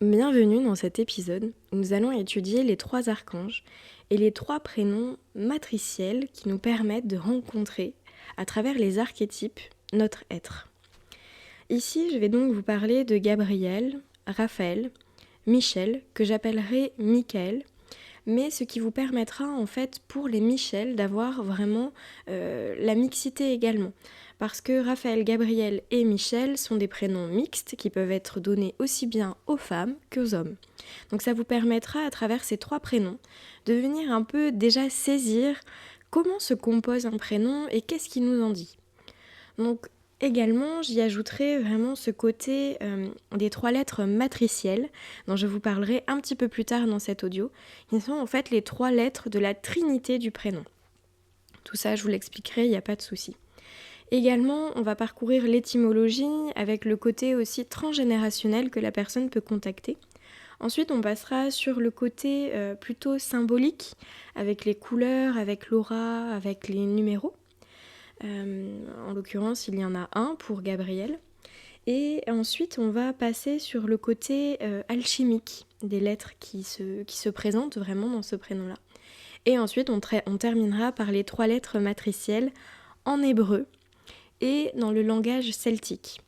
Bienvenue dans cet épisode où nous allons étudier les 3 archanges et les 3 prénoms matriciels qui nous permettent de rencontrer, à travers les archétypes, notre être. Ici, je vais donc vous parler de Gabriel, Raphaël, Michel, que j'appellerai Michael, mais ce qui vous permettra en fait pour les Michel d'avoir vraiment la mixité également. Parce que Raphaël, Gabriel et Michel sont des prénoms mixtes qui peuvent être donnés aussi bien aux femmes qu'aux hommes. Donc ça vous permettra à travers ces 3 prénoms de venir un peu déjà saisir comment se compose un prénom et qu'est-ce qu'il nous en dit. Donc également, j'y ajouterai vraiment ce côté des 3 lettres matricielles, dont je vous parlerai un petit peu plus tard dans cet audio, qui sont en fait les 3 lettres de la trinité du prénom. Tout ça, je vous l'expliquerai, il n'y a pas de souci. Également, on va parcourir l'étymologie avec le côté aussi transgénérationnel que la personne peut contacter. Ensuite, on passera sur le côté plutôt symbolique, avec les couleurs, avec l'aura, avec les numéros. En l'occurrence, il y en a un pour Gabriel. Et ensuite, on va passer sur le côté alchimique des lettres qui se présentent vraiment dans ce prénom-là. Et ensuite, on terminera par les 3 lettres matricielles en hébreu et dans le langage celtique.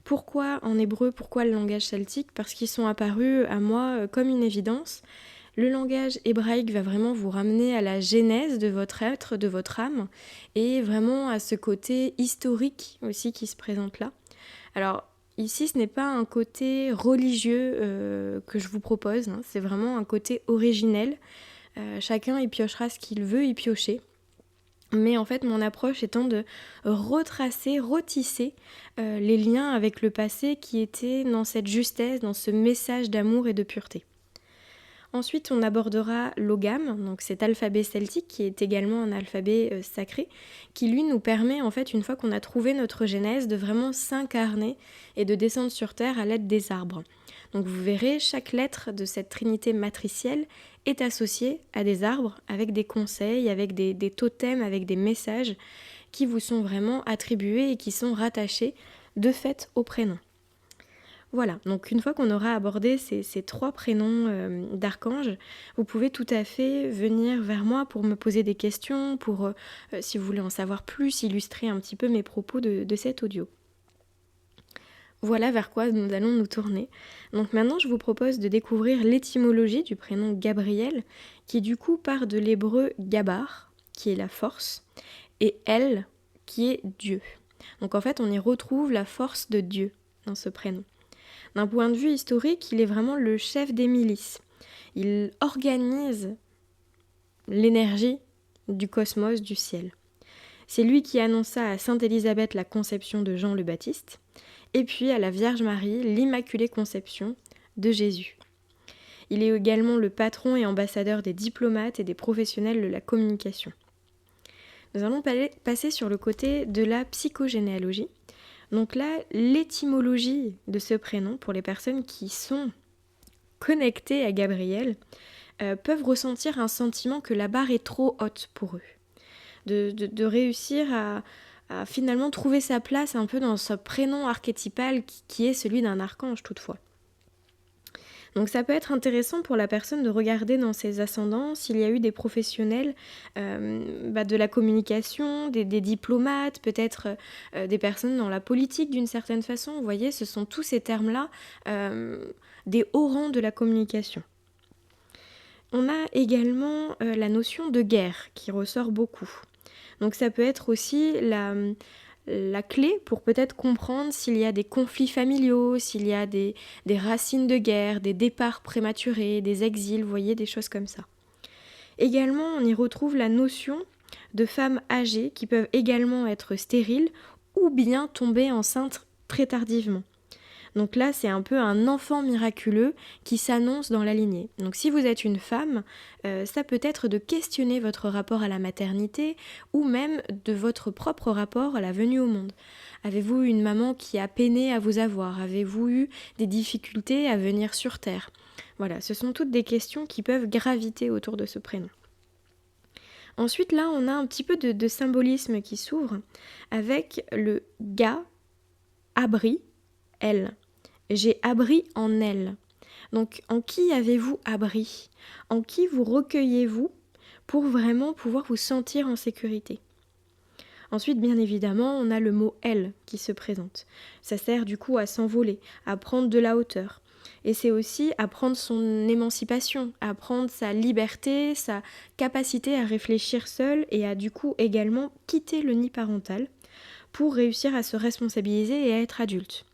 Pourquoi en hébreu, pourquoi le langage celtique ? Parce qu'ils sont apparus à moi comme une évidence. Le langage hébraïque va vraiment vous ramener à la genèse de votre être, de votre âme, et vraiment à ce côté historique aussi qui se présente là. Alors ici, ce n'est pas un côté religieux que je vous propose, hein, c'est vraiment un côté originel. Chacun y piochera ce qu'il veut y piocher. Mais en fait, mon approche étant de retracer, retisser les liens avec le passé qui étaient dans cette justesse, dans ce message d'amour et de pureté. Ensuite, on abordera l'ogam, donc cet alphabet celtique qui est également un alphabet sacré, qui lui nous permet, en fait, une fois qu'on a trouvé notre genèse, de vraiment s'incarner et de descendre sur terre à l'aide des arbres. Donc vous verrez, chaque lettre de cette trinité matricielle est associée à des arbres, avec des conseils, avec des totems, avec des messages qui vous sont vraiment attribués et qui sont rattachés de fait au prénom. Voilà, donc une fois qu'on aura abordé ces 3 prénoms d'archanges, vous pouvez tout à fait venir vers moi pour me poser des questions, pour, si vous voulez en savoir plus, illustrer un petit peu mes propos de cet audio. Voilà vers quoi nous allons nous tourner. Donc maintenant, je vous propose de découvrir l'étymologie du prénom Gabriel, qui du coup part de l'hébreu gabar, qui est la force, et El, qui est Dieu. Donc en fait, on y retrouve la force de Dieu dans ce prénom. D'un point de vue historique, il est vraiment le chef des milices. Il organise l'énergie du cosmos, du ciel. C'est lui qui annonça à Sainte Élisabeth la conception de Jean le Baptiste, et puis à la Vierge Marie l'Immaculée Conception de Jésus. Il est également le patron et ambassadeur des diplomates et des professionnels de la communication. Nous allons passer sur le côté de la psychogénéalogie. Donc là, l'étymologie de ce prénom, pour les personnes qui sont connectées à Gabriel, peuvent ressentir un sentiment que la barre est trop haute pour eux. De réussir à finalement trouver sa place un peu dans ce prénom archétypal qui est celui d'un archange toutefois. Donc ça peut être intéressant pour la personne de regarder dans ses ascendants s'il y a eu des professionnels de la communication, des diplomates, peut-être des personnes dans la politique d'une certaine façon. Vous voyez, ce sont tous ces termes-là des hauts rangs de la communication. On a également la notion de guerre qui ressort beaucoup. Donc ça peut être aussi la clé pour peut-être comprendre s'il y a des conflits familiaux, s'il y a des racines de guerre, des départs prématurés, des exils, vous voyez, des choses comme ça. Également, on y retrouve la notion de femmes âgées qui peuvent également être stériles ou bien tomber enceintes très tardivement. Donc là, c'est un peu un enfant miraculeux qui s'annonce dans la lignée. Donc si vous êtes une femme, ça peut être de questionner votre rapport à la maternité ou même de votre propre rapport à la venue au monde. Avez-vous une maman qui a peiné à vous avoir ? Avez-vous eu des difficultés à venir sur Terre ? Voilà, ce sont toutes des questions qui peuvent graviter autour de ce prénom. Ensuite, là, on a un petit peu de symbolisme qui s'ouvre avec le ga, abri, elle. J'ai abri en elle. Donc en qui avez-vous abri? En qui vous recueillez-vous pour vraiment pouvoir vous sentir en sécurité? Ensuite, bien évidemment, on a le mot « elle » qui se présente. Ça sert du coup à s'envoler, à prendre de la hauteur. Et c'est aussi à prendre son émancipation, à prendre sa liberté, sa capacité à réfléchir seul et à du coup également quitter le nid parental pour réussir à se responsabiliser et à être adulte.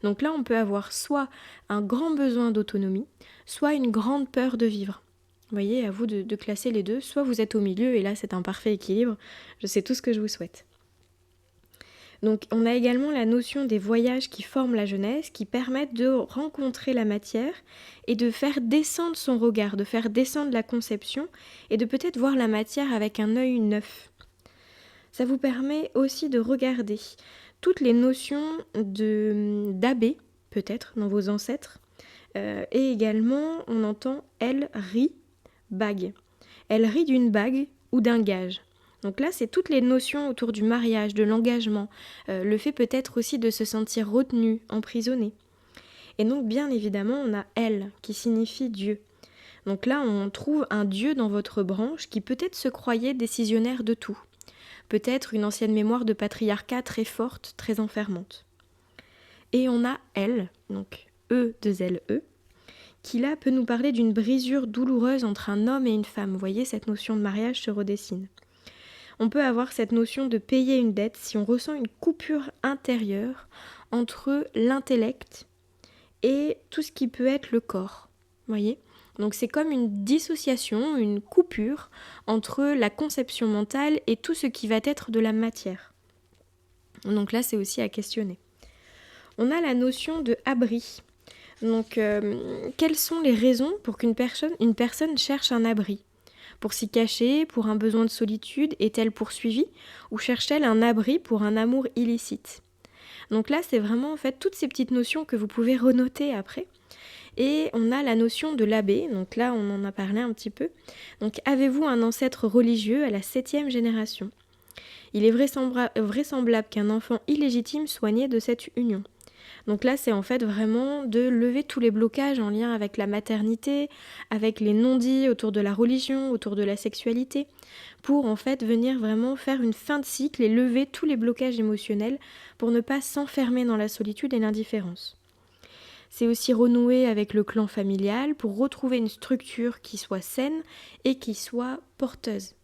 Donc là, on peut avoir soit un grand besoin d'autonomie, soit une grande peur de vivre. Vous voyez, à vous de classer les deux. Soit vous êtes au milieu, et là c'est un parfait équilibre. Je sais tout ce que je vous souhaite. Donc on a également la notion des voyages qui forment la jeunesse, qui permettent de rencontrer la matière et de faire descendre son regard, de faire descendre la conception et de peut-être voir la matière avec un œil neuf. Ça vous permet aussi de regarder toutes les notions d'abbé, peut-être, dans vos ancêtres. Et également, on entend « elle rit bague ». Elle rit d'une bague ou d'un gage. Donc là, c'est toutes les notions autour du mariage, de l'engagement, le fait peut-être aussi de se sentir retenu, emprisonné. Et donc, bien évidemment, on a « elle » qui signifie Dieu. Donc là, on trouve un Dieu dans votre branche qui peut-être se croyait décisionnaire de tout. Peut-être une ancienne mémoire de patriarcat très forte, très enfermante. Et on a elle, donc E2LE, qui là peut nous parler d'une brisure douloureuse entre un homme et une femme. Vous voyez, cette notion de mariage se redessine. On peut avoir cette notion de payer une dette si on ressent une coupure intérieure entre l'intellect et tout ce qui peut être le corps. Vous voyez ? Donc c'est comme une dissociation, une coupure entre la conception mentale et tout ce qui va être de la matière. Donc là, c'est aussi à questionner. On a la notion de abri. Donc, quelles sont les raisons pour qu'une personne cherche un abri ? Pour s'y cacher, pour un besoin de solitude, est-elle poursuivie ? Ou cherche-t-elle un abri pour un amour illicite ? Donc là, c'est vraiment en fait toutes ces petites notions que vous pouvez renoter après. Et on a la notion de l'abbé, donc là on en a parlé un petit peu. Donc avez-vous un ancêtre religieux à la 7e génération ? Il est vraisemblable qu'un enfant illégitime soit né de cette union. Donc là c'est en fait vraiment de lever tous les blocages en lien avec la maternité, avec les non-dits autour de la religion, autour de la sexualité, pour en fait venir vraiment faire une fin de cycle et lever tous les blocages émotionnels pour ne pas s'enfermer dans la solitude et l'indifférence. C'est aussi renouer avec le clan familial pour retrouver une structure qui soit saine et qui soit porteuse.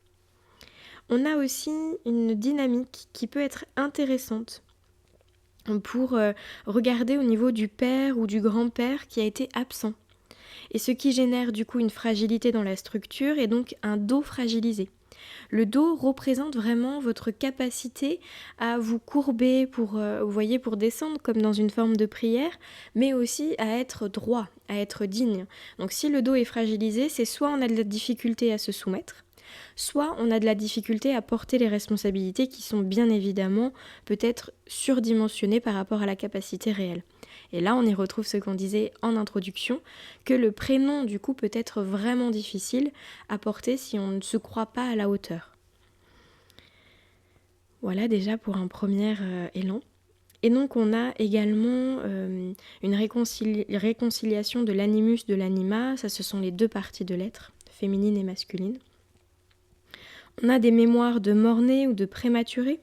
On a aussi une dynamique qui peut être intéressante pour regarder au niveau du père ou du grand-père qui a été absent. Et ce qui génère du coup une fragilité dans la structure et donc un dos fragilisé. Le dos représente vraiment votre capacité à vous courber pour, vous voyez, pour descendre comme dans une forme de prière, mais aussi à être droit, à être digne. Donc si le dos est fragilisé, c'est soit on a de la difficulté à se soumettre, soit on a de la difficulté à porter les responsabilités qui sont bien évidemment peut-être surdimensionnées par rapport à la capacité réelle. Et là, on y retrouve ce qu'on disait en introduction, que le prénom, du coup, peut être vraiment difficile à porter si on ne se croit pas à la hauteur. Voilà déjà pour un premier élan. Et donc, on a également une réconciliation de l'animus de l'anima. Ça, ce sont les deux parties de l'être, féminine et masculine. On a des mémoires de mort-né ou de prématuré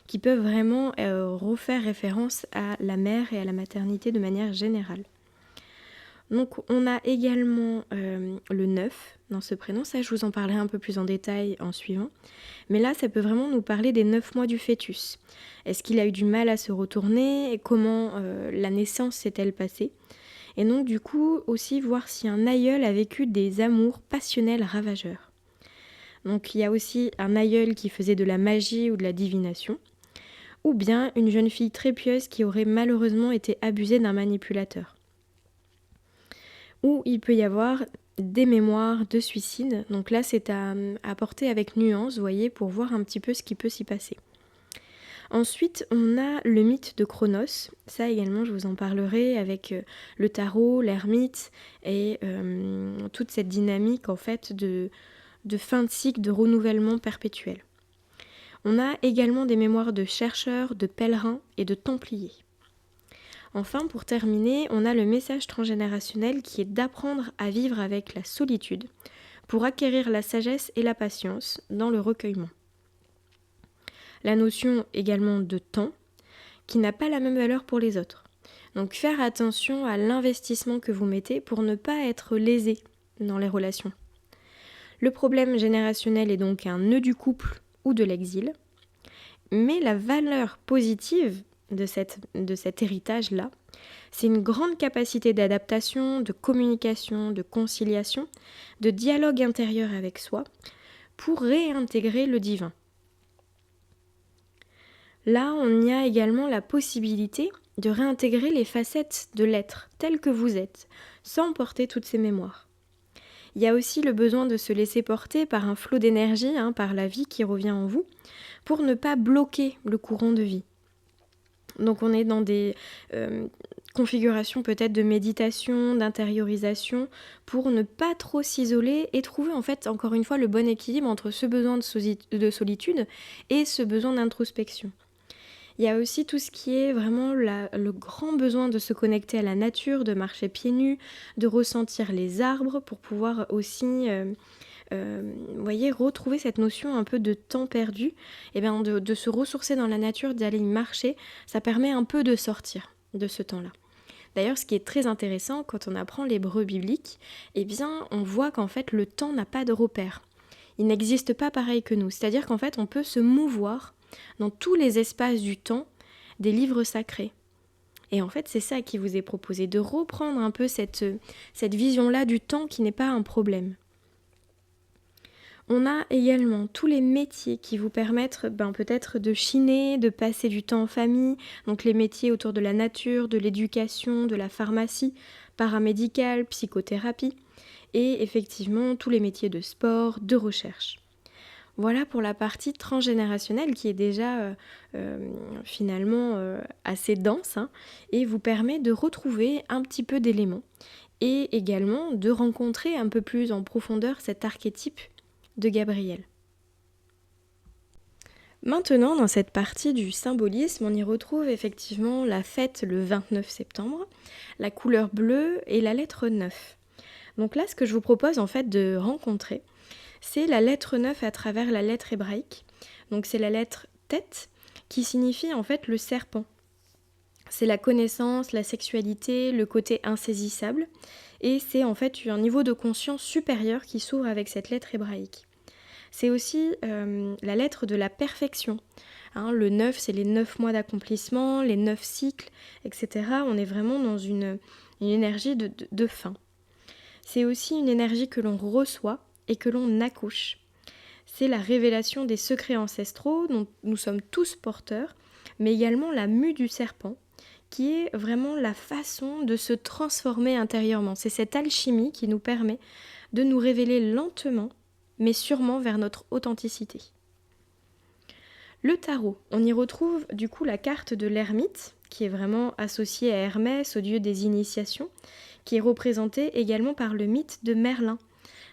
qui peuvent vraiment refaire référence à la mère et à la maternité de manière générale. Donc on a également le 9 dans ce prénom, ça je vous en parlerai un peu plus en détail en suivant, mais là ça peut vraiment nous parler des 9 mois du fœtus. Est-ce qu'il a eu du mal à se retourner et comment la naissance s'est-elle passée ? Et donc du coup aussi voir si un aïeul a vécu des amours passionnels ravageurs. Donc il y a aussi un aïeul qui faisait de la magie ou de la divination, ou bien une jeune fille très pieuse qui aurait malheureusement été abusée d'un manipulateur. Ou il peut y avoir des mémoires de suicide, donc là c'est à porter avec nuance, vous voyez, pour voir un petit peu ce qui peut s'y passer. Ensuite, on a le mythe de Cronos, ça également je vous en parlerai avec le tarot, l'ermite et toute cette dynamique en fait de fin de cycle, de renouvellement perpétuel. On a également des mémoires de chercheurs, de pèlerins et de templiers. Enfin, pour terminer, on a le message transgénérationnel qui est d'apprendre à vivre avec la solitude pour acquérir la sagesse et la patience dans le recueillement. La notion également de temps qui n'a pas la même valeur pour les autres. Donc faire attention à l'investissement que vous mettez pour ne pas être lésé dans les relations. Le problème générationnel est donc un nœud du couple ou de l'exil, mais la valeur positive de cet héritage-là, c'est une grande capacité d'adaptation, de communication, de conciliation, de dialogue intérieur avec soi pour réintégrer le divin. Là, on y a également la possibilité de réintégrer les facettes de l'être tel que vous êtes, sans porter toutes ces mémoires. Il y a aussi le besoin de se laisser porter par un flot d'énergie, par la vie qui revient en vous, pour ne pas bloquer le courant de vie. Donc on est dans des configurations peut-être de méditation, d'intériorisation, pour ne pas trop s'isoler et trouver en fait encore une fois le bon équilibre entre ce besoin de solitude et ce besoin d'introspection. Il y a aussi tout ce qui est vraiment le grand besoin de se connecter à la nature, de marcher pieds nus, de ressentir les arbres pour pouvoir aussi retrouver cette notion un peu de temps perdu, de se ressourcer dans la nature, d'aller marcher, ça permet un peu de sortir de ce temps-là. D'ailleurs, ce qui est très intéressant quand on apprend l'hébreu biblique, on voit qu'en fait le temps n'a pas de repère. Il n'existe pas pareil que nous, c'est-à-dire qu'en fait on peut se mouvoir dans tous les espaces du temps des livres sacrés. Et en fait, c'est ça qui vous est proposé, de reprendre un peu cette vision-là du temps qui n'est pas un problème. On a également tous les métiers qui vous permettent peut-être de chiner, de passer du temps en famille, donc les métiers autour de la nature, de l'éducation, de la pharmacie, paramédicale, psychothérapie, et effectivement tous les métiers de sport, de recherche. Voilà pour la partie transgénérationnelle qui est déjà assez dense et vous permet de retrouver un petit peu d'éléments et également de rencontrer un peu plus en profondeur cet archétype de Gabriel. Maintenant, dans cette partie du symbolisme, on y retrouve effectivement la fête le 29 septembre, la couleur bleue et la lettre 9. Donc là, ce que je vous propose en fait de rencontrer, c'est la lettre 9 à travers la lettre hébraïque. Donc c'est la lettre Tête qui signifie en fait le serpent. C'est la connaissance, la sexualité, le côté insaisissable. Et c'est en fait un niveau de conscience supérieur qui s'ouvre avec cette lettre hébraïque. C'est aussi la lettre de la perfection. Le 9, c'est les 9 mois d'accomplissement, les 9 cycles, etc. On est vraiment dans une énergie de fin. C'est aussi une énergie que l'on reçoit et que l'on accouche. C'est la révélation des secrets ancestraux dont nous sommes tous porteurs, mais également la mue du serpent, qui est vraiment la façon de se transformer intérieurement. C'est cette alchimie qui nous permet de nous révéler lentement, mais sûrement vers notre authenticité. Le tarot, on y retrouve du coup la carte de l'ermite, qui est vraiment associée à Hermès, au dieu des initiations, qui est représentée également par le mythe de Merlin.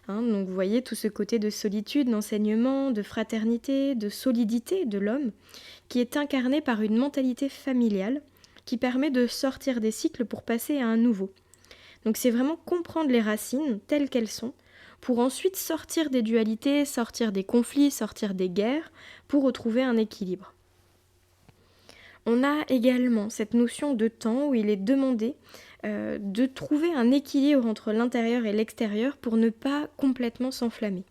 Donc vous voyez tout ce côté de solitude, d'enseignement, de fraternité, de solidité de l'homme, qui est incarné par une mentalité familiale qui permet de sortir des cycles pour passer à un nouveau. Donc c'est vraiment comprendre les racines telles qu'elles sont, pour ensuite sortir des dualités, sortir des conflits, sortir des guerres, pour retrouver un équilibre. On a également cette notion de temps où il est demandé de trouver un équilibre entre l'intérieur et l'extérieur pour ne pas complètement s'enflammer.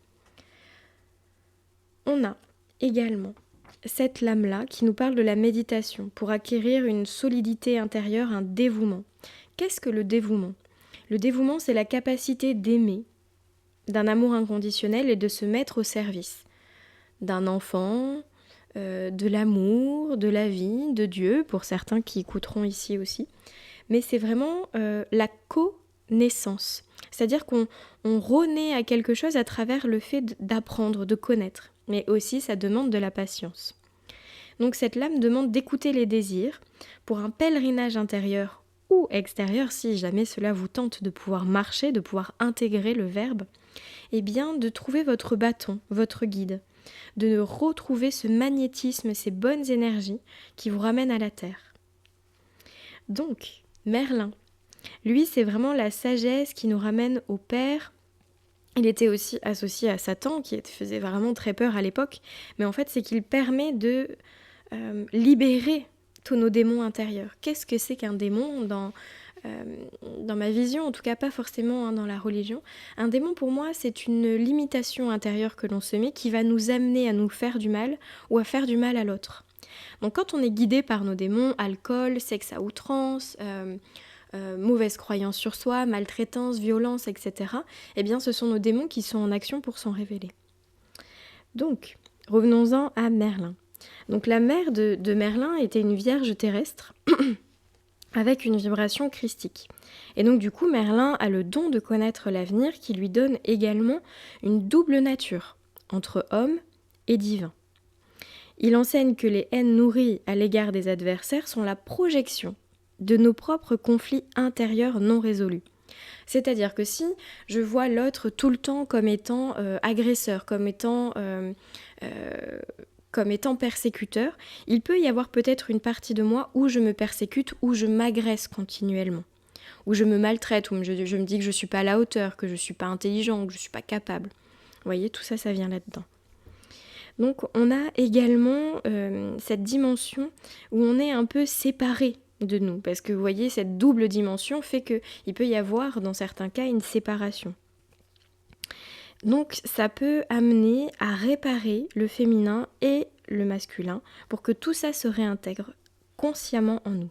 On a également cette lame-là qui nous parle de la méditation pour acquérir une solidité intérieure, un dévouement. Qu'est-ce que le dévouement ? Le dévouement, c'est la capacité d'aimer, d'un amour inconditionnel et de se mettre au service d'un enfant, de l'amour, de la vie, de Dieu, pour certains qui écouteront ici aussi. Mais c'est vraiment la connaissance. C'est-à-dire qu'on renaît à quelque chose à travers le fait d'apprendre, de connaître. Mais aussi, ça demande de la patience. Donc cette lame demande d'écouter les désirs pour un pèlerinage intérieur ou extérieur, si jamais cela vous tente de pouvoir marcher, de pouvoir intégrer le verbe, de trouver votre bâton, votre guide, de retrouver ce magnétisme, ces bonnes énergies qui vous ramènent à la terre. Donc, Merlin. Lui, c'est vraiment la sagesse qui nous ramène au Père. Il était aussi associé à Satan, qui faisait vraiment très peur à l'époque. Mais en fait, c'est qu'il permet de libérer tous nos démons intérieurs. Qu'est-ce que c'est qu'un démon dans ma vision, en tout cas pas forcément dans la religion. Un démon pour moi c'est une limitation intérieure que l'on se met qui va nous amener à nous faire du mal ou à faire du mal à l'autre. Donc quand on est guidé par nos démons, alcool, sexe à outrance, mauvaise croyance sur soi, maltraitance, violence, etc., eh bien ce sont nos démons qui sont en action pour s'en révéler. Donc, revenons-en à Merlin. Donc la mère de Merlin était une vierge terrestre avec une vibration christique. Et donc du coup, Merlin a le don de connaître l'avenir qui lui donne également une double nature, entre homme et divin. Il enseigne que les haines nourries à l'égard des adversaires sont la projection de nos propres conflits intérieurs non résolus. C'est-à-dire que si je vois l'autre tout le temps comme étant agresseur, comme étant persécuteur, il peut y avoir peut-être une partie de moi où je me persécute, où je m'agresse continuellement, où je me maltraite, où je me dis que je ne suis pas à la hauteur, que je ne suis pas intelligent, que je ne suis pas capable. Vous voyez, tout ça, ça vient là-dedans. Donc on a également cette dimension où on est un peu séparé de nous, parce que vous voyez, cette double dimension fait qu'il peut y avoir, dans certains cas, une séparation. Donc ça peut amener à réparer le féminin et le masculin pour que tout ça se réintègre consciemment en nous.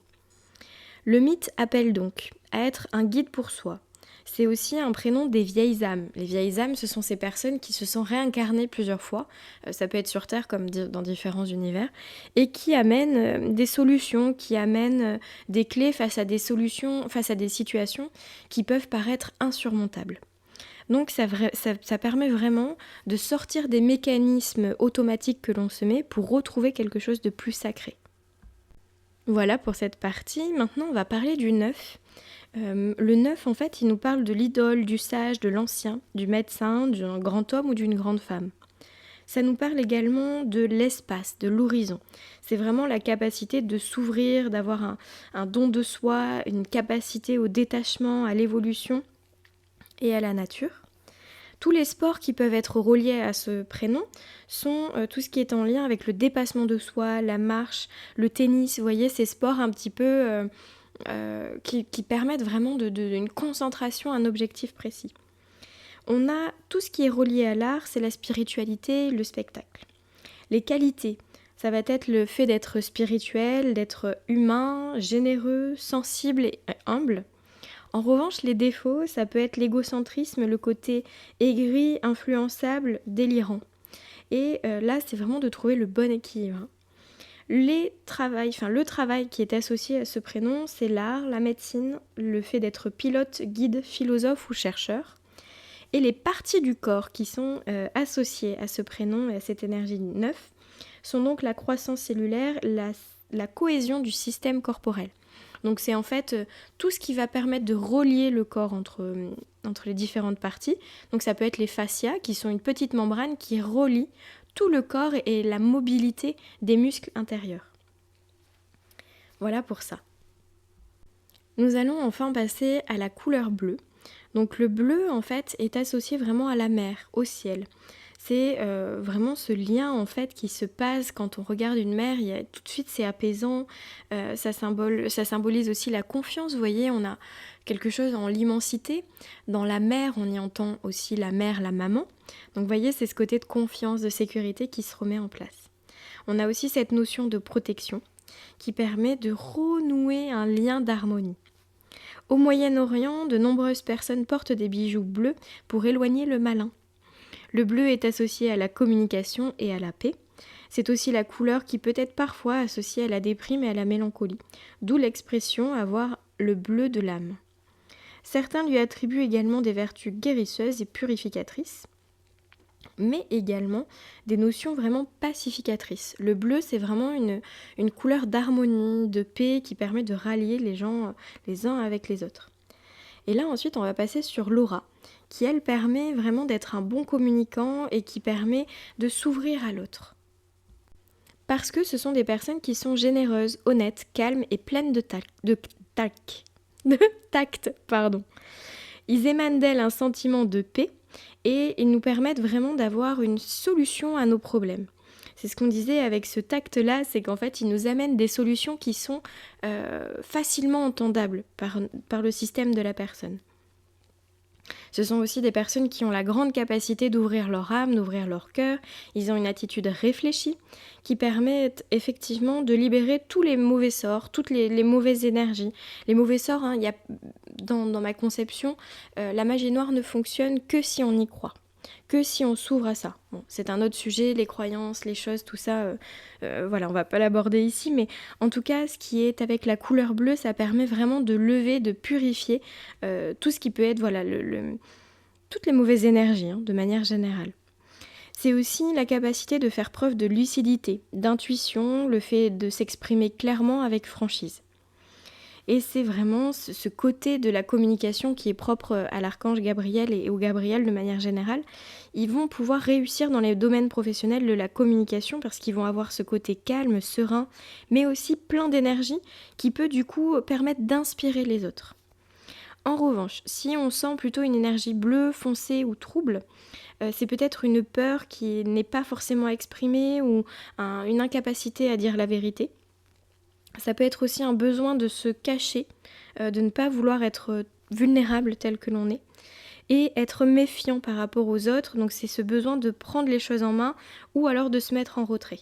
Le mythe appelle donc à être un guide pour soi. C'est aussi un prénom des vieilles âmes. Les vieilles âmes, ce sont ces personnes qui se sont réincarnées plusieurs fois, ça peut être sur Terre comme dans différents univers, et qui amènent des solutions, qui amènent des clés face à des solutions, face à des situations qui peuvent paraître insurmontables. Donc ça permet vraiment de sortir des mécanismes automatiques que l'on se met pour retrouver quelque chose de plus sacré. Voilà pour cette partie. Maintenant, on va parler du neuf. Le neuf, en fait, il nous parle de l'idole, du sage, de l'ancien, du médecin, d'un grand homme ou d'une grande femme. Ça nous parle également de l'espace, de l'horizon. C'est vraiment la capacité de s'ouvrir, d'avoir un don de soi, une capacité au détachement, à l'évolution et à la nature. Tous les sports qui peuvent être reliés à ce prénom sont tout ce qui est en lien avec le dépassement de soi, la marche, le tennis, vous voyez, ces sports un petit peu qui permettent vraiment d'une concentration à un objectif précis. On a tout ce qui est relié à l'art, c'est la spiritualité, le spectacle. Les qualités, ça va être le fait d'être spirituel, d'être humain, généreux, sensible et humble. En revanche, les défauts, ça peut être l'égocentrisme, le côté aigri, influençable, délirant. Et là, c'est vraiment de trouver le bon équilibre. Le travail qui est associé à ce prénom, c'est l'art, la médecine, le fait d'être pilote, guide, philosophe ou chercheur. Et les parties du corps qui sont associées à ce prénom et à cette énergie 9 sont donc la croissance cellulaire, la cohésion du système corporel. Donc c'est en fait tout ce qui va permettre de relier le corps entre les différentes parties. Donc ça peut être les fascias, qui sont une petite membrane qui relie tout le corps et la mobilité des muscles intérieurs. Voilà pour ça. Nous allons enfin passer à la couleur bleue. Donc le bleu en fait est associé vraiment à la mer, au ciel. C'est vraiment ce lien en fait qui se passe quand on regarde une mer, tout de suite c'est apaisant, ça symbolise aussi la confiance, vous voyez, on a quelque chose en l'immensité. Dans la mer, on y entend aussi la mère, la maman. Donc vous voyez, c'est ce côté de confiance, de sécurité qui se remet en place. On a aussi cette notion de protection qui permet de renouer un lien d'harmonie. Au Moyen-Orient, de nombreuses personnes portent des bijoux bleus pour éloigner le malin. Le bleu est associé à la communication et à la paix. C'est aussi la couleur qui peut être parfois associée à la déprime et à la mélancolie, d'où l'expression avoir le bleu de l'âme. Certains lui attribuent également des vertus guérisseuses et purificatrices, mais également des notions vraiment pacificatrices. Le bleu, c'est vraiment une couleur d'harmonie, de paix qui permet de rallier les gens les uns avec les autres. Et là, ensuite, on va passer sur l'aura, qui, elle, permet vraiment d'être un bon communicant et qui permet de s'ouvrir à l'autre. Parce que ce sont des personnes qui sont généreuses, honnêtes, calmes et pleines de tact. de tact, pardon. Ils émanent d'elle un sentiment de paix et ils nous permettent vraiment d'avoir une solution à nos problèmes. C'est ce qu'on disait avec ce tact-là, c'est qu'en fait, ils nous amènent des solutions qui sont facilement entendables par le système de la personne. Ce sont aussi des personnes qui ont la grande capacité d'ouvrir leur âme, d'ouvrir leur cœur. Ils ont une attitude réfléchie qui permet effectivement de libérer tous les mauvais sorts, toutes les mauvaises énergies. Les mauvais sorts, il y a, dans ma conception, la magie noire ne fonctionne que si on y croit, que si on s'ouvre à ça. Bon, c'est un autre sujet, les croyances, les choses, tout ça, voilà, on va pas l'aborder ici, mais en tout cas, ce qui est avec la couleur bleue, ça permet vraiment de lever, de purifier tout ce qui peut être, voilà, toutes les mauvaises énergies, de manière générale. C'est aussi la capacité de faire preuve de lucidité, d'intuition, le fait de s'exprimer clairement avec franchise. Et c'est vraiment ce côté de la communication qui est propre à l'archange Gabriel et au Gabriel de manière générale. Ils vont pouvoir réussir dans les domaines professionnels de la communication parce qu'ils vont avoir ce côté calme, serein, mais aussi plein d'énergie qui peut du coup permettre d'inspirer les autres. En revanche, si on sent plutôt une énergie bleue, foncée ou trouble, c'est peut-être une peur qui n'est pas forcément exprimée ou une incapacité à dire la vérité. Ça peut être aussi un besoin de se cacher, de ne pas vouloir être vulnérable tel que l'on est, et être méfiant par rapport aux autres, donc c'est ce besoin de prendre les choses en main ou alors de se mettre en retrait.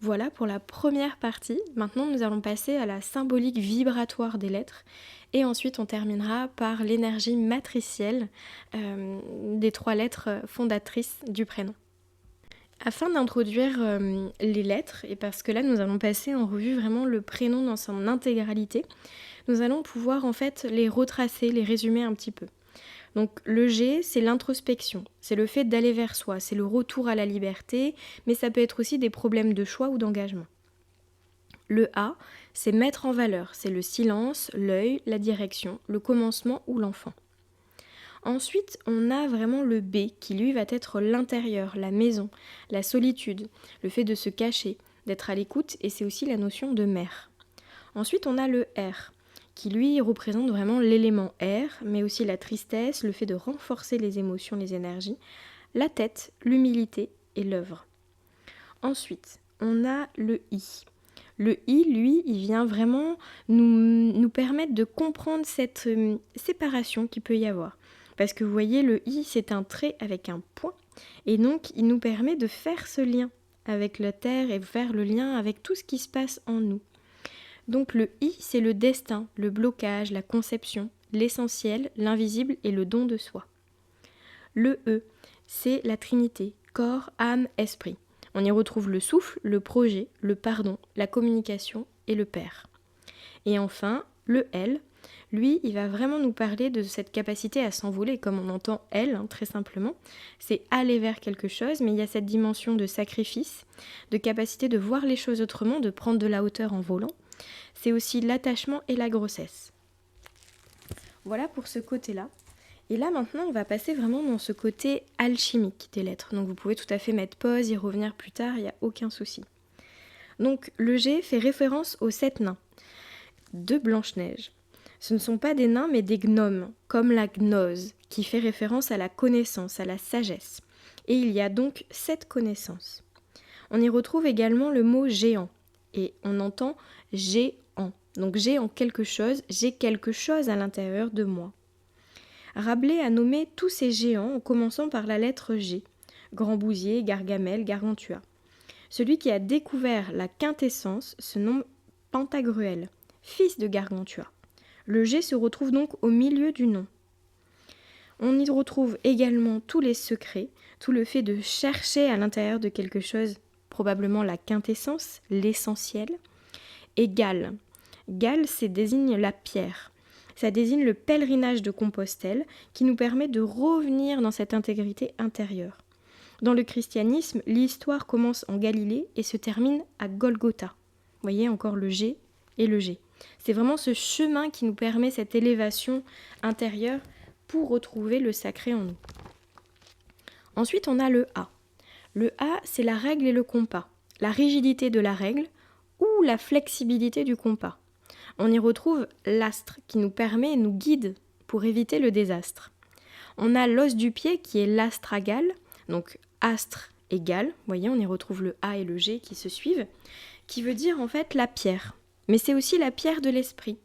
Voilà pour la première partie. Maintenant, nous allons passer à la symbolique vibratoire des lettres et ensuite on terminera par l'énergie matricielle des 3 lettres fondatrices du prénom. Afin d'introduire les lettres, et parce que là nous allons passer en revue vraiment le prénom dans son intégralité, nous allons pouvoir en fait les retracer, les résumer un petit peu. Donc le G, c'est l'introspection, c'est le fait d'aller vers soi, c'est le retour à la liberté, mais ça peut être aussi des problèmes de choix ou d'engagement. Le A, c'est mettre en valeur, c'est le silence, l'œil, la direction, le commencement ou l'enfant. Ensuite, on a vraiment le B qui lui va être l'intérieur, la maison, la solitude, le fait de se cacher, d'être à l'écoute et c'est aussi la notion de mère. Ensuite, on a le R qui lui représente vraiment l'élément air, mais aussi la tristesse, le fait de renforcer les émotions, les énergies, la tête, l'humilité et l'œuvre. Ensuite, on a le I. Le I, lui, il vient vraiment nous permettre de comprendre cette séparation qu'il peut y avoir. Parce que vous voyez, le I, c'est un trait avec un point, et donc il nous permet de faire ce lien avec la Terre et faire le lien avec tout ce qui se passe en nous. Donc le I, c'est le destin, le blocage, la conception, l'essentiel, l'invisible et le don de soi. Le E, c'est la Trinité, corps, âme, esprit. On y retrouve le souffle, le projet, le pardon, la communication et le Père. Et enfin, le L, lui, il va vraiment nous parler de cette capacité à s'envoler, comme on entend L, très simplement. C'est aller vers quelque chose, mais il y a cette dimension de sacrifice, de capacité de voir les choses autrement, de prendre de la hauteur en volant. C'est aussi l'attachement et la grossesse. Voilà pour ce côté-là. Et là, maintenant, on va passer vraiment dans ce côté alchimique des lettres. Donc, vous pouvez tout à fait mettre pause, y revenir plus tard, il n'y a aucun souci. Donc, le G fait référence aux 7 nains de Blanche-Neige. Ce ne sont pas des nains, mais des gnomes, comme la gnose, qui fait référence à la connaissance, à la sagesse. Et il y a donc 7 connaissances. On y retrouve également le mot géant, et on entend géant. Donc j'ai en quelque chose, j'ai quelque chose à l'intérieur de moi. Rabelais a nommé tous ces géants en commençant par la lettre G. Grangousier, Gargamel, Gargantua. Celui qui a découvert la quintessence se nomme Pantagruel, fils de Gargantua. Le G se retrouve donc au milieu du nom. On y retrouve également tous les secrets, tout le fait de chercher à l'intérieur de quelque chose, probablement la quintessence, l'essentiel, et Gal. Gal, ça désigne la pierre. Ça désigne le pèlerinage de Compostelle qui nous permet de revenir dans cette intégrité intérieure. Dans le christianisme, l'histoire commence en Galilée et se termine à Golgotha. Vous voyez encore le G et le G. C'est vraiment ce chemin qui nous permet cette élévation intérieure pour retrouver le sacré en nous. Ensuite, on a le A. Le A, c'est la règle et le compas. La rigidité de la règle ou la flexibilité du compas. On y retrouve l'astre qui nous permet et nous guide pour éviter le désastre. On a l'os du pied qui est l'astragale, donc astre égal, vous voyez, on y retrouve le A et le G qui se suivent, qui veut dire en fait la pierre. Mais c'est aussi la pierre de l'esprit.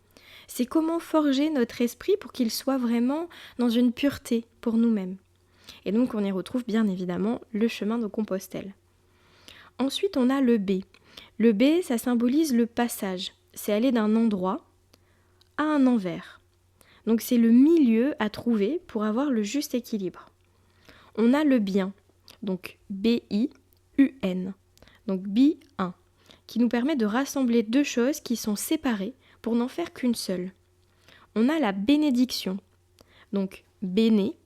C'est comment forger notre esprit pour qu'il soit vraiment dans une pureté pour nous-mêmes. Et donc on y retrouve bien évidemment le chemin de Compostelle. Ensuite on a le B. Le B, ça symbolise le passage. C'est aller d'un endroit à un envers. Donc c'est le milieu à trouver pour avoir le juste équilibre. On a le bien, donc B-I-U-N, donc bi-un, qui nous permet de rassembler deux choses qui sont séparées pour n'en faire qu'une seule. On a la bénédiction, donc béné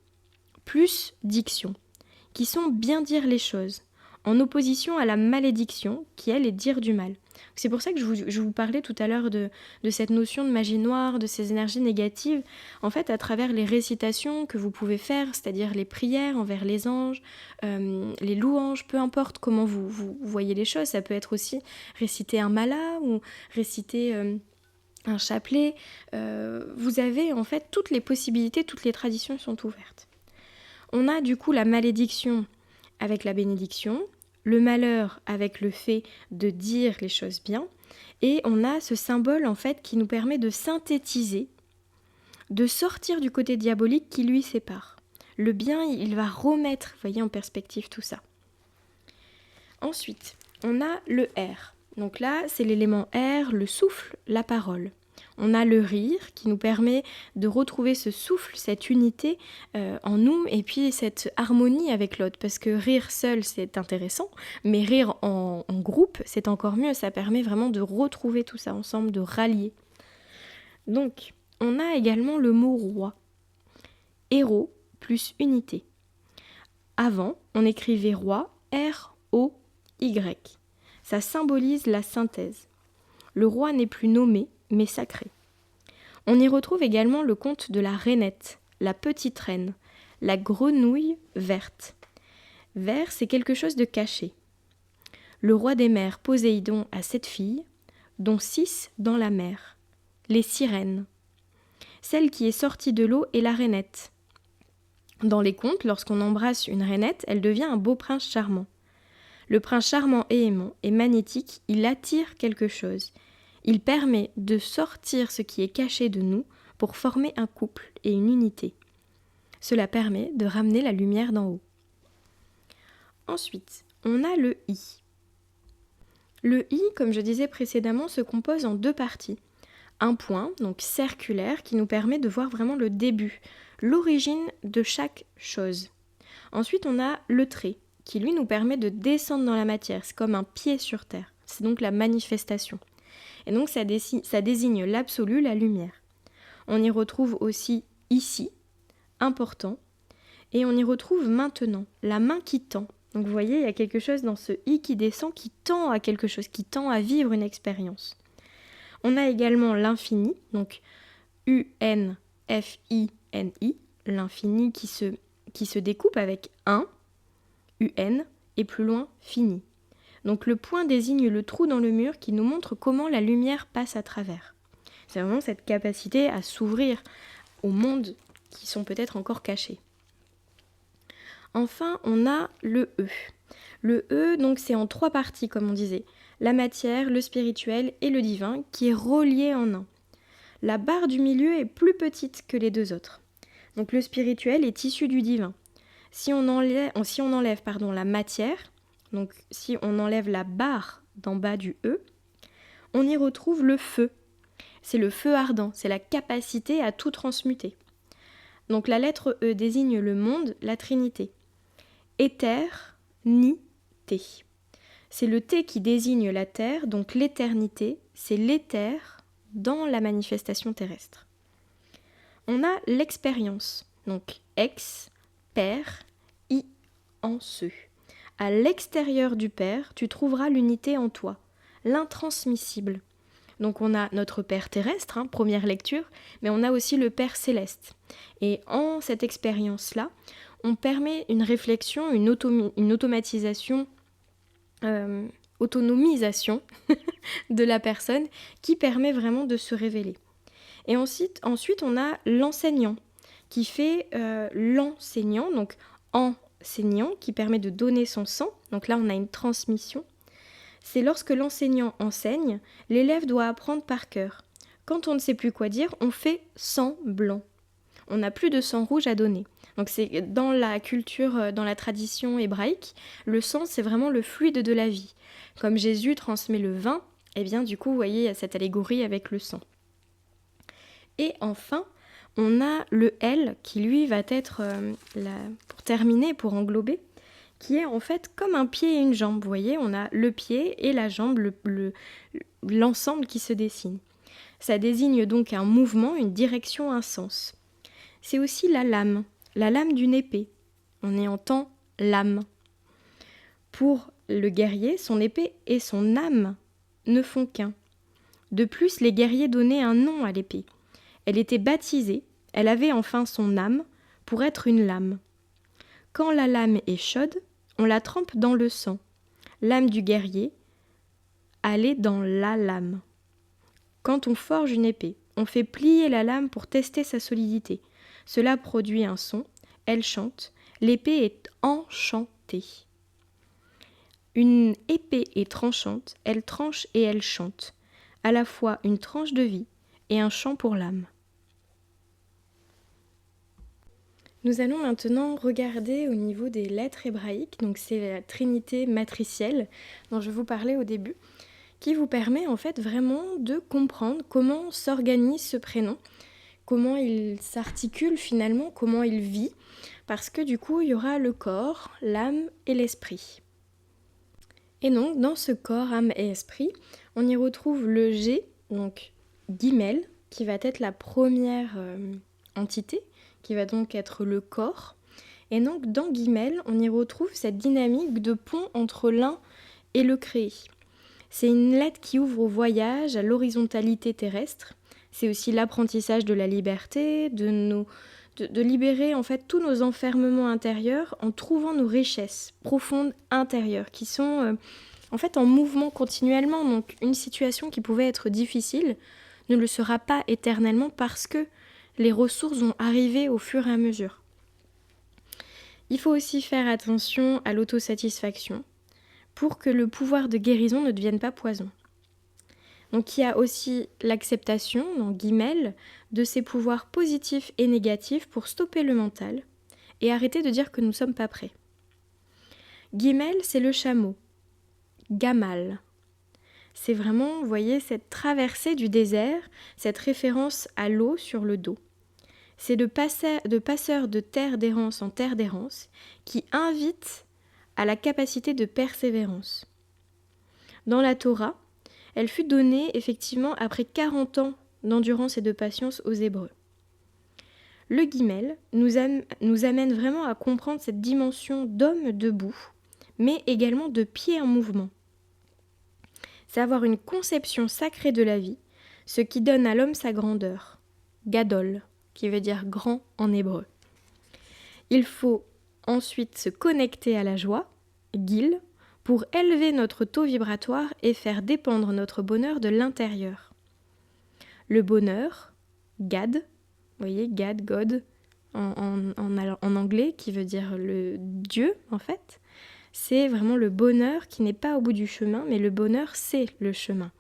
plus diction, qui sont bien dire les choses, en opposition à la malédiction, qui elle est dire du mal. C'est pour ça que je vous parlais tout à l'heure de cette notion de magie noire, de ces énergies négatives. En fait, à travers les récitations que vous pouvez faire, c'est-à-dire les prières envers les anges, les louanges, peu importe comment vous voyez les choses, ça peut être aussi réciter un mala ou réciter un chapelet. Vous avez en fait toutes les possibilités, toutes les traditions sont ouvertes. On a du coup la malédiction avec la bénédiction, le malheur avec le fait de dire les choses bien, et on a ce symbole en fait qui nous permet de synthétiser, de sortir du côté diabolique qui lui sépare. Le bien, il va remettre, vous voyez, en perspective tout ça. Ensuite, on a le R. Donc là, c'est l'élément R, le souffle, la parole. On a le rire qui nous permet de retrouver ce souffle, cette unité en nous et puis cette harmonie avec l'autre. Parce que rire seul, c'est intéressant, mais rire en groupe, c'est encore mieux. Ça permet vraiment de retrouver tout ça ensemble, de rallier. Donc, on a également le mot roi. Héros plus unité. Avant, on écrivait roi, R-O-Y. Ça symbolise la synthèse. Le roi n'est plus nommé, mais sacré. On y retrouve également le conte de la rainette, la petite reine, la grenouille verte. Vert, c'est quelque chose de caché. Le roi des mers, Poséidon, a 7 filles, dont 6 dans la mer. Les sirènes. Celle qui est sortie de l'eau est la rainette. Dans les contes, lorsqu'on embrasse une rainette, elle devient un beau prince charmant. Le prince charmant et aimant est magnétique, il attire quelque chose. Il permet de sortir ce qui est caché de nous pour former un couple et une unité. Cela permet de ramener la lumière d'en haut. Ensuite, on a le I. Le I, comme je disais précédemment, se compose en 2 parties. Un point, donc circulaire, qui nous permet de voir vraiment le début, l'origine de chaque chose. Ensuite, on a le trait, qui lui nous permet de descendre dans la matière. C'est comme un pied sur terre. C'est donc la manifestation. Et donc ça désigne l'absolu, la lumière. On y retrouve aussi ici, important, et on y retrouve maintenant, la main qui tend. Donc vous voyez, il y a quelque chose dans ce i qui descend, qui tend à quelque chose, qui tend à vivre une expérience. On a également l'infini, donc U-N-F-I-N-I, l'infini qui se découpe avec 1, UN, et plus loin, fini. Donc le point désigne le trou dans le mur qui nous montre comment la lumière passe à travers. C'est vraiment cette capacité à s'ouvrir aux mondes qui sont peut-être encore cachés. Enfin, on a le E. Le E, donc, c'est en 3 parties, comme on disait. La matière, le spirituel et le divin, qui est relié en un. La barre du milieu est plus petite que les 2 autres. Donc le spirituel est issu du divin. Si on enlève la matière, donc si on enlève la barre d'en bas du E, on y retrouve le feu. C'est le feu ardent, c'est la capacité à tout transmuter. Donc la lettre E désigne le monde, la Trinité. Éther, ni, té. C'est le T qui désigne la terre, donc l'éternité, c'est l'éther dans la manifestation terrestre. On a l'expérience, donc ex, père, i, en ce. À l'extérieur du Père, tu trouveras l'unité en toi, l'intransmissible. Donc on a notre Père terrestre, première lecture, mais on a aussi le Père céleste. Et en cette expérience-là, on permet une réflexion, une automatisation autonomisation de la personne qui permet vraiment de se révéler. Et ensuite on a l'enseignant qui fait l'enseignant, donc enseignant, qui permet de donner son sang. Donc là, on a une transmission. C'est lorsque l'enseignant enseigne, l'élève doit apprendre par cœur. Quand on ne sait plus quoi dire, on fait semblant. On n'a plus de sang rouge à donner. Donc c'est dans la culture, dans la tradition hébraïque, le sang, c'est vraiment le fluide de la vie. Comme Jésus transmet le vin, et bien du coup, vous voyez, il y a cette allégorie avec le sang. Et enfin, on a le L qui lui va être, pour terminer, pour englober, qui est en fait comme un pied et une jambe. Vous voyez, on a le pied et la jambe, l'ensemble qui se dessine. Ça désigne donc un mouvement, une direction, un sens. C'est aussi la lame d'une épée. On est en temps lame. Pour le guerrier, son épée et son âme ne font qu'un. De plus, les guerriers donnaient un nom à l'épée. Elle était baptisée, elle avait enfin son âme pour être une lame. Quand la lame est chaude, on la trempe dans le sang. L'âme du guerrier allait dans la lame. Quand on forge une épée, on fait plier la lame pour tester sa solidité. Cela produit un son, elle chante, l'épée est enchantée. Une épée est tranchante, elle tranche et elle chante, à la fois une tranche de vie et un chant pour l'âme. Nous allons maintenant regarder au niveau des lettres hébraïques, donc c'est la trinité matricielle dont je vous parlais au début, qui vous permet en fait vraiment de comprendre comment s'organise ce prénom, comment il s'articule finalement, comment il vit, parce que du coup il y aura le corps, l'âme et l'esprit. Et donc dans ce corps, âme et esprit, on y retrouve le G, donc Guimel, qui va être la première entité, qui va donc être le corps. Et donc dans Guimel, on y retrouve cette dynamique de pont entre l'un et le créé. C'est une lettre qui ouvre au voyage, à l'horizontalité terrestre. C'est aussi l'apprentissage de la liberté, de libérer en fait tous nos enfermements intérieurs en trouvant nos richesses profondes intérieures qui sont en fait en mouvement continuellement. Donc une situation qui pouvait être difficile ne le sera pas éternellement parce que les ressources vont arriver au fur et à mesure. Il faut aussi faire attention à l'autosatisfaction pour que le pouvoir de guérison ne devienne pas poison. Donc il y a aussi l'acceptation, dans guillemets, de ces pouvoirs positifs et négatifs pour stopper le mental et arrêter de dire que nous ne sommes pas prêts. Guimel, c'est le chameau. Gamal. C'est vraiment, vous voyez, cette traversée du désert, cette référence à l'eau sur le dos. C'est de passeur de terre d'errance en terre d'errance qui invite à la capacité de persévérance. Dans la Torah, elle fut donnée effectivement après 40 ans d'endurance et de patience aux Hébreux. Le guimel nous amène vraiment à comprendre cette dimension d'homme debout, mais également de pied en mouvement. C'est avoir une conception sacrée de la vie, ce qui donne à l'homme sa grandeur. Gadol, qui veut dire grand en hébreu. Il faut ensuite se connecter à la joie, Gil, pour élever notre taux vibratoire et faire dépendre notre bonheur de l'intérieur. Le bonheur, Gad, vous voyez, Gad, God, en anglais, qui veut dire le Dieu, en fait, c'est vraiment le bonheur qui n'est pas au bout du chemin, mais le bonheur, c'est le chemin.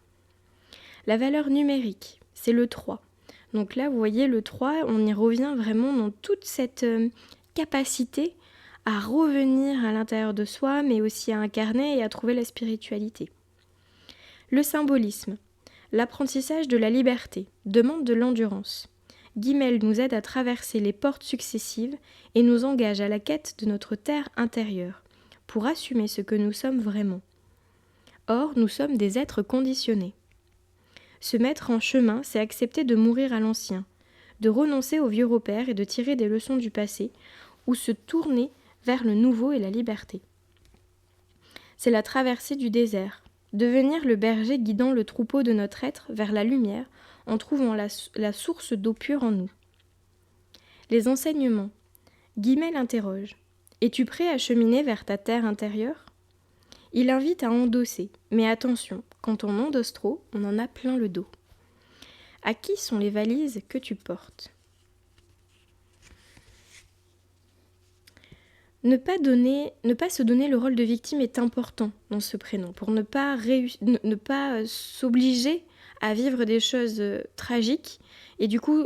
La valeur numérique, c'est le 3. Donc là, vous voyez, le 3, on y revient vraiment dans toute cette capacité à revenir à l'intérieur de soi, mais aussi à incarner et à trouver la spiritualité. Le symbolisme, l'apprentissage de la liberté, demande de l'endurance. Guimel nous aide à traverser les portes successives et nous engage à la quête de notre terre intérieure, pour assumer ce que nous sommes vraiment. Or, nous sommes des êtres conditionnés. Se mettre en chemin, c'est accepter de mourir à l'ancien, de renoncer aux vieux repères et de tirer des leçons du passé, ou se tourner vers le nouveau et la liberté. C'est la traversée du désert, devenir le berger guidant le troupeau de notre être vers la lumière en trouvant la source d'eau pure en nous. Les enseignements. Guimel interroge. Es-tu prêt à cheminer vers ta terre intérieure ? Il invite à endosser, mais attention, quand on endosse trop, on en a plein le dos. À qui sont les valises que tu portes ? Ne pas se donner le rôle de victime est important dans ce prénom, pour ne pas s'obliger à vivre des choses tragiques et du coup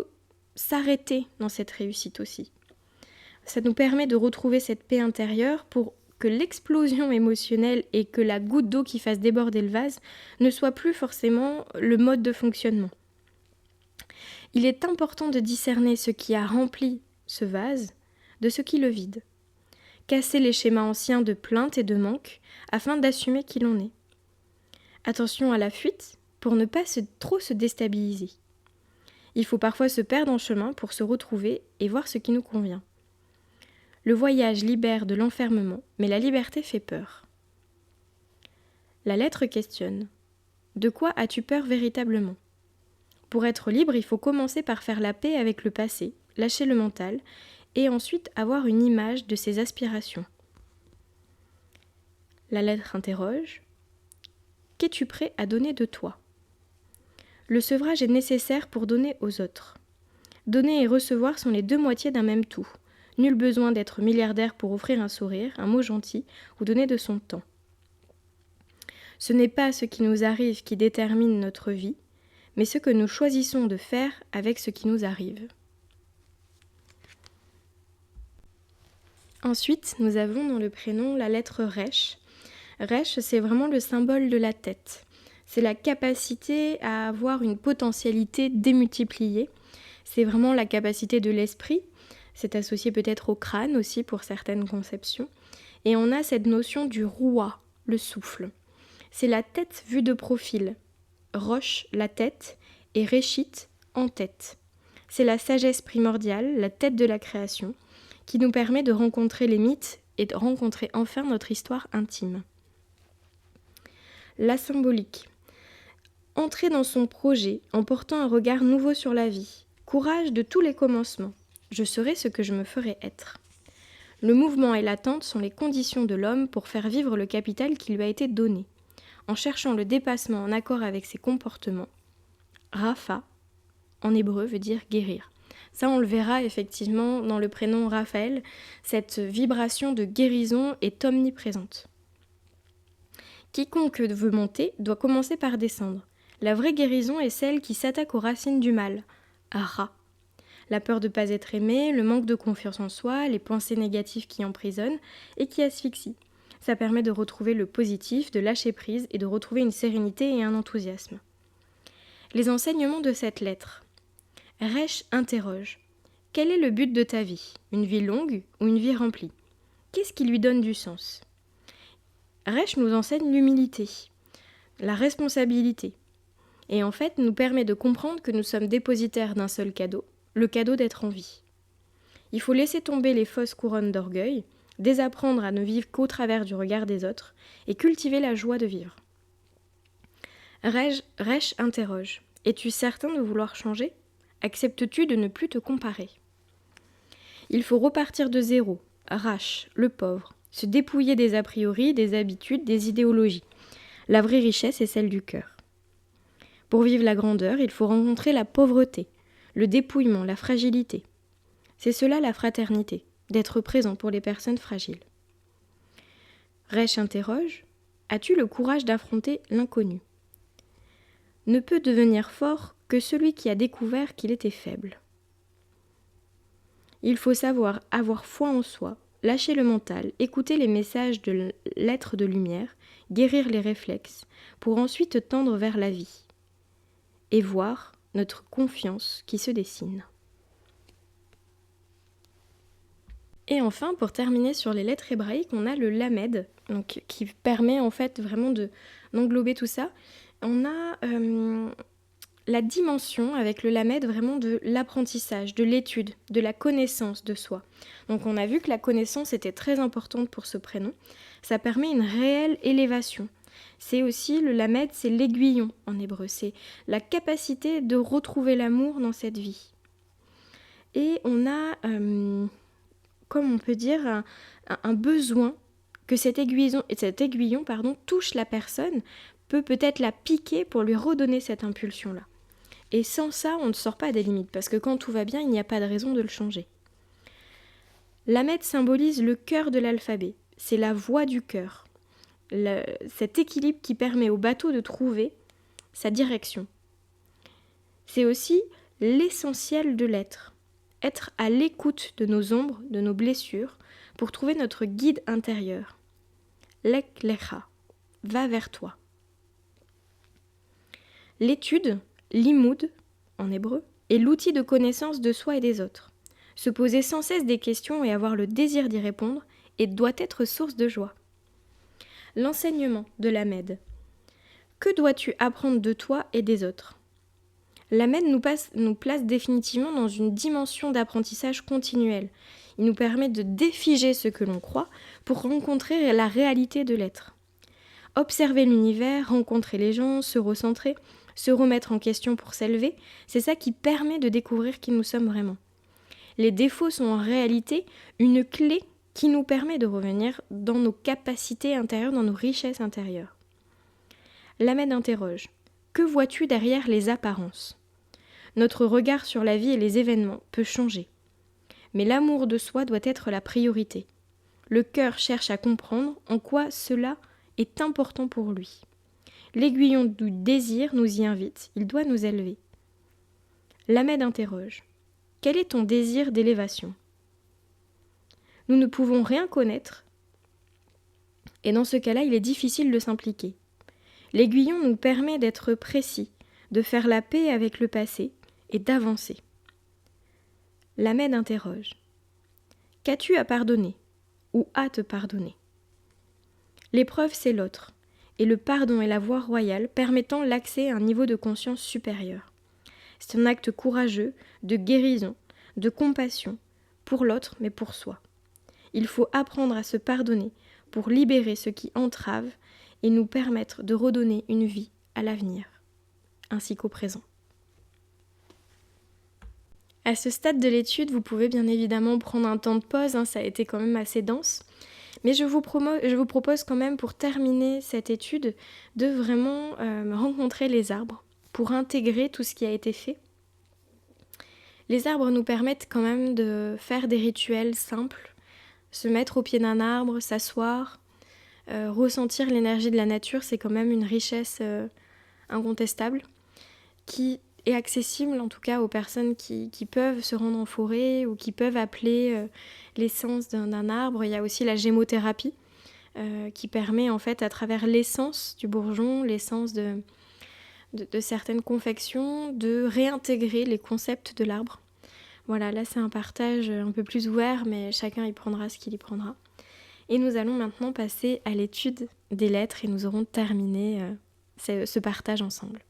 s'arrêter dans cette réussite aussi. Ça nous permet de retrouver cette paix intérieure pour que l'explosion émotionnelle et que la goutte d'eau qui fasse déborder le vase ne soit plus forcément le mode de fonctionnement. Il est important de discerner ce qui a rempli ce vase de ce qui le vide. Casser les schémas anciens de plainte et de manque afin d'assumer qui l'on est. Attention à la fuite pour ne pas trop se déstabiliser. Il faut parfois se perdre en chemin pour se retrouver et voir ce qui nous convient. Le voyage libère de l'enfermement, mais la liberté fait peur. La lettre questionne. De quoi as-tu peur véritablement ? Pour être libre, il faut commencer par faire la paix avec le passé, lâcher le mental, et ensuite avoir une image de ses aspirations. La lettre interroge. Qu'es-tu prêt à donner de toi ? Le sevrage est nécessaire pour donner aux autres. Donner et recevoir sont les deux moitiés d'un même tout. Nul besoin d'être milliardaire pour offrir un sourire, un mot gentil ou donner de son temps. Ce n'est pas ce qui nous arrive qui détermine notre vie, mais ce que nous choisissons de faire avec ce qui nous arrive. Ensuite, nous avons dans le prénom la lettre Resh. Resh, c'est vraiment le symbole de la tête. C'est la capacité à avoir une potentialité démultipliée. C'est vraiment la capacité de l'esprit. C'est associé peut-être au crâne aussi pour certaines conceptions. Et on a cette notion du ruah, le souffle. C'est la tête vue de profil. Rosh, la tête, et Réchit, en tête. C'est la sagesse primordiale, la tête de la création, qui nous permet de rencontrer les mythes et de rencontrer enfin notre histoire intime. La symbolique. Entrer dans son projet en portant un regard nouveau sur la vie. Courage de tous les commencements. Je serai ce que je me ferai être. Le mouvement et l'attente sont les conditions de l'homme pour faire vivre le capital qui lui a été donné. En cherchant le dépassement en accord avec ses comportements. Rapha, en hébreu, veut dire guérir. Ça, on le verra effectivement dans le prénom Raphaël. Cette vibration de guérison est omniprésente. Quiconque veut monter doit commencer par descendre. La vraie guérison est celle qui s'attaque aux racines du mal, à Ra. La peur de ne pas être aimé, le manque de confiance en soi, les pensées négatives qui emprisonnent et qui asphyxient. Ça permet de retrouver le positif, de lâcher prise et de retrouver une sérénité et un enthousiasme. Les enseignements de cette lettre. Resh interroge. Quel est le but de ta vie ? Une vie longue ou une vie remplie ? Qu'est-ce qui lui donne du sens ? Resh nous enseigne l'humilité, la responsabilité, et en fait nous permet de comprendre que nous sommes dépositaires d'un seul cadeau, le cadeau d'être en vie. Il faut laisser tomber les fausses couronnes d'orgueil, désapprendre à ne vivre qu'au travers du regard des autres, et cultiver la joie de vivre. Resh interroge. Es-tu certain de vouloir changer ? Acceptes-tu de ne plus te comparer ? Il faut repartir de zéro, Rash, le pauvre, se dépouiller des a priori, des habitudes, des idéologies. La vraie richesse est celle du cœur. Pour vivre la grandeur, il faut rencontrer la pauvreté, le dépouillement, la fragilité. C'est cela la fraternité, d'être présent pour les personnes fragiles. Resh interroge. As-tu le courage d'affronter l'inconnu ? Ne peut devenir fort que celui qui a découvert qu'il était faible. Il faut savoir avoir foi en soi, lâcher le mental, écouter les messages de l'être de lumière, guérir les réflexes, pour ensuite tendre vers la vie, et voir notre confiance qui se dessine. Et enfin, pour terminer sur les lettres hébraïques, on a le lamed, donc, qui permet en fait vraiment d'englober tout ça. On a la dimension avec le lamed vraiment de l'apprentissage, de l'étude, de la connaissance de soi. Donc on a vu que la connaissance était très importante pour ce prénom. Ça permet une réelle élévation. C'est aussi, le lamed, c'est l'aiguillon en hébreu. C'est la capacité de retrouver l'amour dans cette vie. Et on a, comme on peut dire, un besoin que cet aiguillon touche la personne, peut-être la piquer pour lui redonner cette impulsion-là. Et sans ça, on ne sort pas des limites, parce que quand tout va bien, il n'y a pas de raison de le changer. Lamed symbolise le cœur de l'alphabet, c'est la voix du cœur, cet équilibre qui permet au bateau de trouver sa direction. C'est aussi l'essentiel de l'être, être à l'écoute de nos ombres, de nos blessures, pour trouver notre guide intérieur. Lek lecha, va vers toi. L'étude, limoud, en hébreu, est l'outil de connaissance de soi et des autres. Se poser sans cesse des questions et avoir le désir d'y répondre doit être source de joie. L'enseignement de Lamed. Que dois-tu apprendre de toi et des autres ? Lamed nous place définitivement dans une dimension d'apprentissage continuel. Il nous permet de défiger ce que l'on croit pour rencontrer la réalité de l'être. Observer l'univers, rencontrer les gens, se recentrer, se remettre en question pour s'élever, c'est ça qui permet de découvrir qui nous sommes vraiment. Les défauts sont en réalité une clé qui nous permet de revenir dans nos capacités intérieures, dans nos richesses intérieures. Lamed interroge. Que vois-tu derrière les apparences ? Notre regard sur la vie et les événements peut changer. Mais l'amour de soi doit être la priorité. Le cœur cherche à comprendre en quoi cela est important pour lui. L'aiguillon du désir nous y invite, il doit nous élever. Lamed interroge. Quel est ton désir d'élévation ? Nous ne pouvons rien connaître, et dans ce cas-là, il est difficile de s'impliquer. L'aiguillon nous permet d'être précis, de faire la paix avec le passé et d'avancer. Lamed interroge. Qu'as-tu à pardonner ou à te pardonner ? L'épreuve, c'est l'autre, et le pardon est la voie royale permettant l'accès à un niveau de conscience supérieur. C'est un acte courageux, de guérison, de compassion, pour l'autre mais pour soi. Il faut apprendre à se pardonner pour libérer ce qui entrave et nous permettre de redonner une vie à l'avenir, ainsi qu'au présent. À ce stade de l'étude, vous pouvez bien évidemment prendre un temps de pause, ça a été quand même assez dense. Mais je vous propose quand même, pour terminer cette étude, de vraiment rencontrer les arbres, pour intégrer tout ce qui a été fait. Les arbres nous permettent quand même de faire des rituels simples, se mettre au pied d'un arbre, s'asseoir, ressentir l'énergie de la nature, c'est quand même une richesse incontestable, qui est accessible en tout cas aux personnes qui peuvent se rendre en forêt ou qui peuvent appeler l'essence d'un arbre. Il y a aussi la gémothérapie qui permet en fait à travers l'essence du bourgeon, l'essence de certaines confections, de réintégrer les concepts de l'arbre. Voilà, là c'est un partage un peu plus ouvert, mais chacun y prendra ce qu'il y prendra. Et nous allons maintenant passer à l'étude des lettres et nous aurons terminé ce partage ensemble.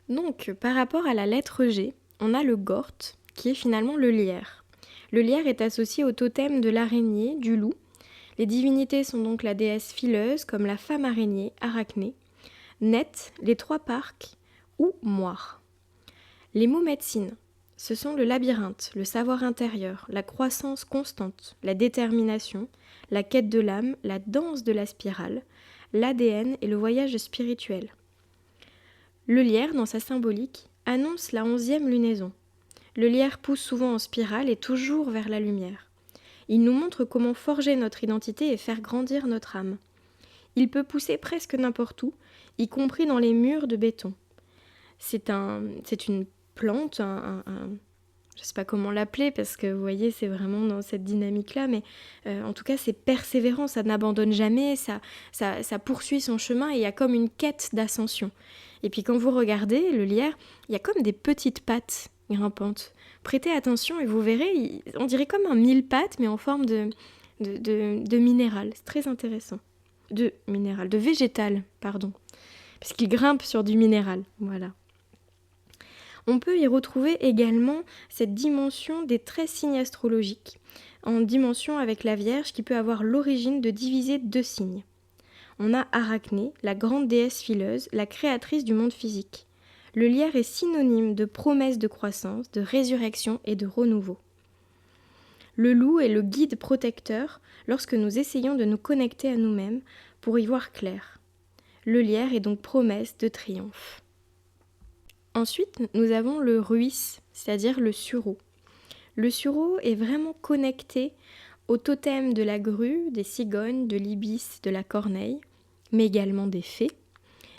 Donc, par rapport à la lettre G, on a le gort, qui est finalement le lierre. Le lierre est associé au totem de l'araignée, du loup. Les divinités sont donc la déesse fileuse, comme la femme araignée, Arachné, Net, les trois parcs, ou moire. Les mots médecine, ce sont le labyrinthe, le savoir intérieur, la croissance constante, la détermination, la quête de l'âme, la danse de la spirale, l'ADN et le voyage spirituel. Le lierre, dans sa symbolique, annonce la 11e lunaison. Le lierre pousse souvent en spirale et toujours vers la lumière. Il nous montre comment forger notre identité et faire grandir notre âme. Il peut pousser presque n'importe où, y compris dans les murs de béton. C'est une plante, je ne sais pas comment l'appeler parce que vous voyez c'est vraiment dans cette dynamique-là, mais en tout cas c'est persévérant, ça n'abandonne jamais, ça poursuit son chemin et il y a comme une quête d'ascension. Et puis quand vous regardez le lierre, il y a comme des petites pattes grimpantes. Prêtez attention et vous verrez, on dirait comme un mille-pattes mais en forme de minéral, c'est très intéressant. De végétal, pardon, parce qu'il grimpe sur du minéral, voilà. On peut y retrouver également cette dimension des 13 signes astrologiques, en dimension avec la Vierge qui peut avoir l'origine de diviser 2 signes. On a Arachné, la grande déesse fileuse, la créatrice du monde physique. Le lierre est synonyme de promesse de croissance, de résurrection et de renouveau. Le loup est le guide protecteur lorsque nous essayons de nous connecter à nous-mêmes pour y voir clair. Le lierre est donc promesse de triomphe. Ensuite, nous avons le ruisse, c'est-à-dire le sureau. Le sureau est vraiment connecté au totem de la grue, des cigognes, de l'ibis, de la corneille, mais également des fées.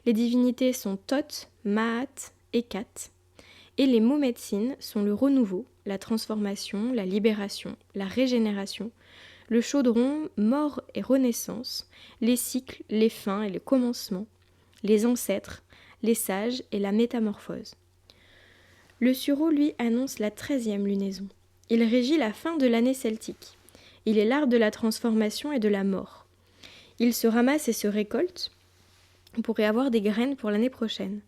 Les divinités sont Thoth, Maat et Kat. Et les mots médecines sont le renouveau, la transformation, la libération, la régénération, le chaudron, mort et renaissance, les cycles, les fins et les commencements, les ancêtres, les sages et la métamorphose. Le sureau, lui, annonce la 13e lunaison. Il régit la fin de l'année celtique. Il est l'art de la transformation et de la mort. Il se ramasse et se récolte. On pourrait avoir des graines pour l'année prochaine.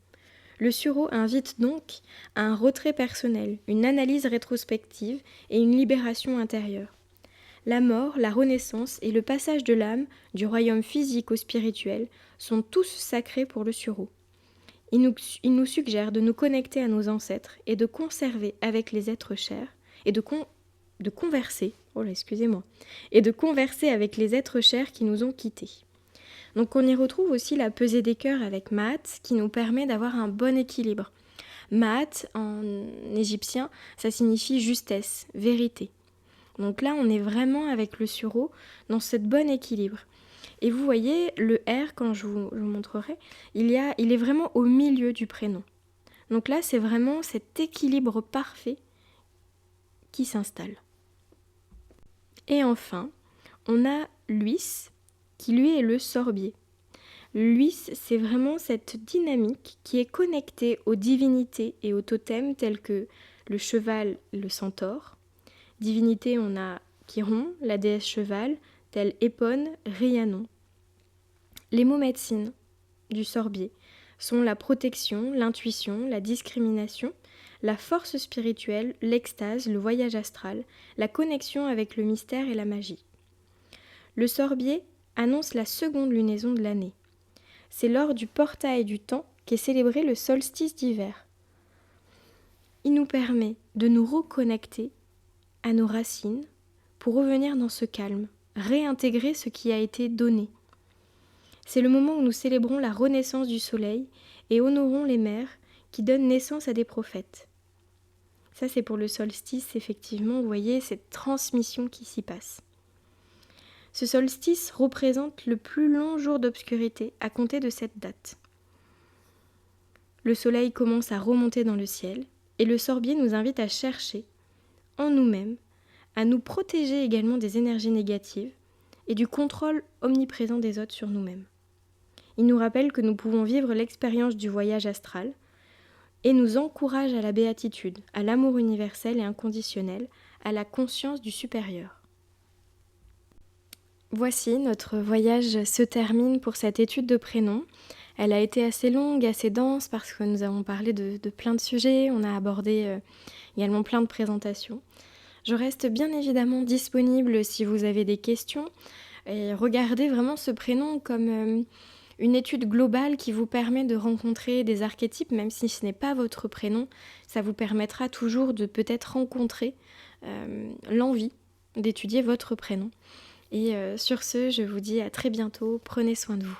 Le sureau invite donc à un retrait personnel, une analyse rétrospective et une libération intérieure. La mort, la renaissance et le passage de l'âme du royaume physique au spirituel sont tous sacrés pour le sureau. Il nous suggère de nous connecter à nos ancêtres et de conserver avec les êtres chers et de converser avec les êtres chers qui nous ont quittés. Donc on y retrouve aussi la pesée des cœurs avec Maat qui nous permet d'avoir un bon équilibre. Maat en égyptien, ça signifie justesse, vérité. Donc là on est vraiment avec le sureau dans ce bon équilibre. Et vous voyez, le R, quand je vous montrerai, il est vraiment au milieu du prénom. Donc là, c'est vraiment cet équilibre parfait qui s'installe. Et enfin, on a l'huis, qui lui est le sorbier. L'huis, c'est vraiment cette dynamique qui est connectée aux divinités et aux totems tels que le cheval, le centaure. Divinité, on a Chiron, la déesse cheval, telle Épone, Rhiannon. Les mots médecines du sorbier sont la protection, l'intuition, la discrimination, la force spirituelle, l'extase, le voyage astral, la connexion avec le mystère et la magie. Le sorbier annonce la seconde lunaison de l'année. C'est lors du portail du temps qu'est célébré le solstice d'hiver. Il nous permet de nous reconnecter à nos racines pour revenir dans ce calme, réintégrer ce qui a été donné. C'est le moment où nous célébrons la renaissance du soleil et honorons les mères qui donnent naissance à des prophètes. Ça, c'est pour le solstice, effectivement, vous voyez cette transmission qui s'y passe. Ce solstice représente le plus long jour d'obscurité à compter de cette date. Le soleil commence à remonter dans le ciel et le sorbier nous invite à chercher en nous-mêmes, à nous protéger également des énergies négatives et du contrôle omniprésent des autres sur nous-mêmes. Il nous rappelle que nous pouvons vivre l'expérience du voyage astral et nous encourage à la béatitude, à l'amour universel et inconditionnel, à la conscience du supérieur. Voici, notre voyage se termine pour cette étude de prénoms. Elle a été assez longue, assez dense parce que nous avons parlé de plein de sujets, on a abordé également plein de présentations. Je reste bien évidemment disponible si vous avez des questions et regardez vraiment ce prénom comme une étude globale qui vous permet de rencontrer des archétypes, même si ce n'est pas votre prénom, ça vous permettra toujours de peut-être rencontrer l'envie d'étudier votre prénom. Et sur ce, je vous dis à très bientôt, prenez soin de vous.